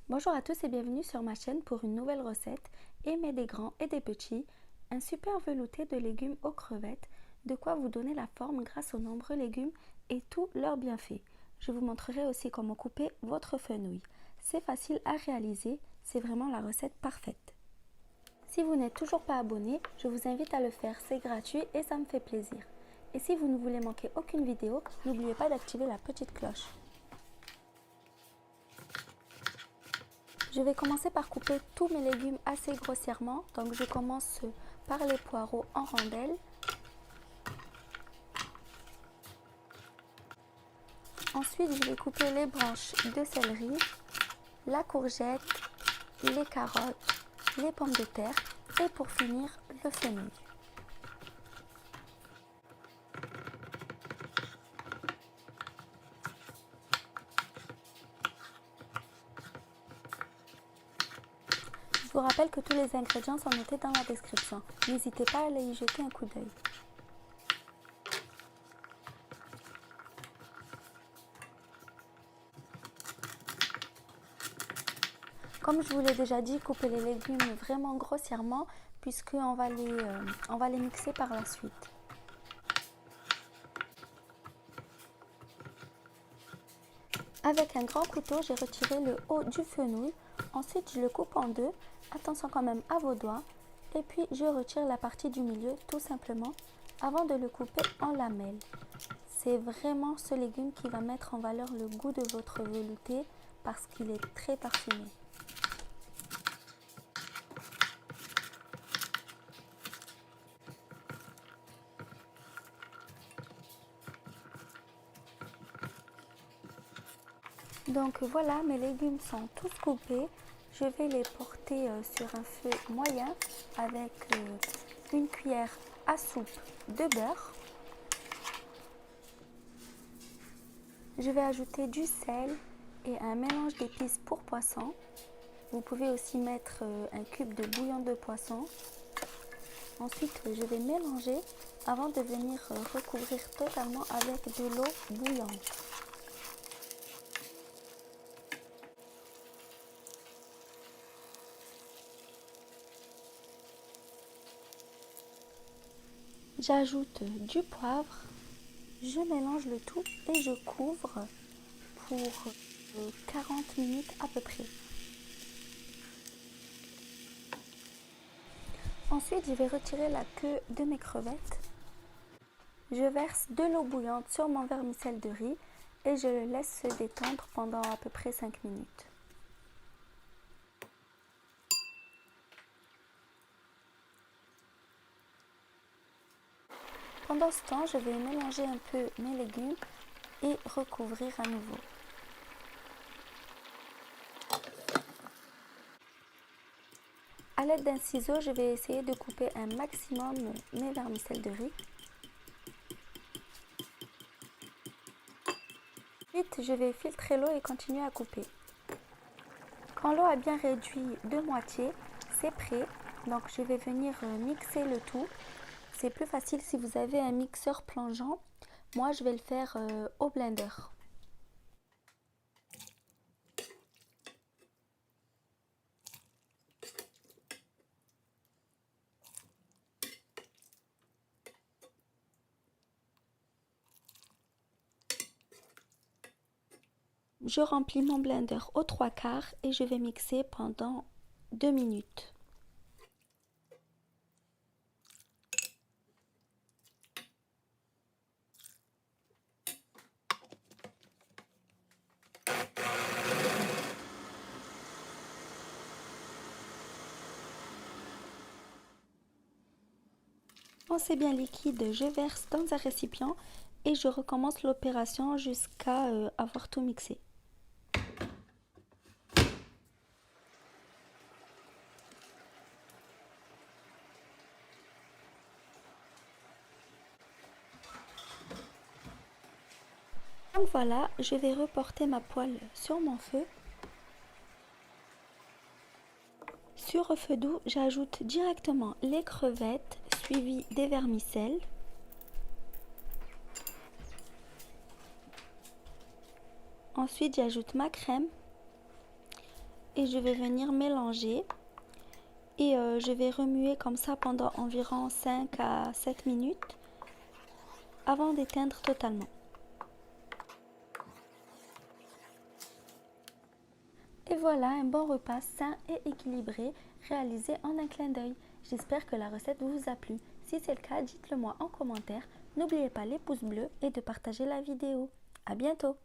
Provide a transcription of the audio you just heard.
Bonjour à tous et bienvenue sur ma chaîne pour une nouvelle recette. Aimer des grands et des petits, un super velouté de légumes aux crevettes, de quoi vous donner la forme grâce aux nombreux légumes et tous leurs bienfaits. Je vous montrerai aussi comment couper votre fenouil. C'est facile à réaliser, c'est vraiment la recette parfaite. Si vous n'êtes toujours pas abonné, je vous invite à le faire, c'est gratuit et ça me fait plaisir. Et si vous ne voulez manquer aucune vidéo, n'oubliez pas d'activer la petite cloche. Je vais commencer par couper tous mes légumes assez grossièrement. Donc je commence par les poireaux en rondelles. Ensuite, je vais couper les branches de céleri, la courgette, les carottes, les pommes de terre et pour finir, le fenouil. Je vous rappelle que tous les ingrédients sont notés dans la description. N'hésitez pas à aller y jeter un coup d'œil. Comme je vous l'ai déjà dit, coupez les légumes vraiment grossièrement puisqu'on va les mixer par la suite. Avec un grand couteau, j'ai retiré le haut du fenouil. Ensuite, je le coupe en deux. Attention quand même à vos doigts. Et puis, je retire la partie du milieu tout simplement avant de le couper en lamelles. C'est vraiment ce légume qui va mettre en valeur le goût de votre velouté parce qu'il est très parfumé. Donc voilà, mes légumes sont tous coupés. Je vais les porter sur un feu moyen avec une cuillère à soupe de beurre. Je vais ajouter du sel et un mélange d'épices pour poisson. Vous pouvez aussi mettre un cube de bouillon de poisson. Ensuite, je vais mélanger avant de venir recouvrir totalement avec de l'eau bouillante. J'ajoute du poivre, je mélange le tout et je couvre pour 40 minutes à peu près. Ensuite, je vais retirer la queue de mes crevettes. Je verse de l'eau bouillante sur mon vermicelle de riz et je le laisse se détendre pendant à peu près 5 minutes. Pendant ce temps, je vais mélanger un peu mes légumes et recouvrir à nouveau. A l'aide d'un ciseau, je vais essayer de couper un maximum mes vermicelles de riz. Ensuite, je vais filtrer l'eau et continuer à couper. Quand l'eau a bien réduit de moitié, c'est prêt. Donc je vais venir mixer le tout. C'est plus facile si vous avez un mixeur plongeant. Moi, je vais le faire au blender. Je remplis mon blender aux 3/4 et je vais mixer pendant 2 minutes. Quand c'est bien liquide, je verse dans un récipient et je recommence l'opération jusqu'à avoir tout mixé. Donc voilà, je vais reporter ma poêle sur mon feu. Sur un feu doux, j'ajoute directement les crevettes suivies des vermicelles. Ensuite, j'ajoute ma crème et je vais venir mélanger et je vais remuer comme ça pendant environ 5 à 7 minutes avant d'éteindre totalement. Et voilà un bon repas sain et équilibré réalisé en un clin d'œil. J'espère que la recette vous a plu. Si c'est le cas, dites-le moi en commentaire. N'oubliez pas les pouces bleus et de partager la vidéo. À bientôt!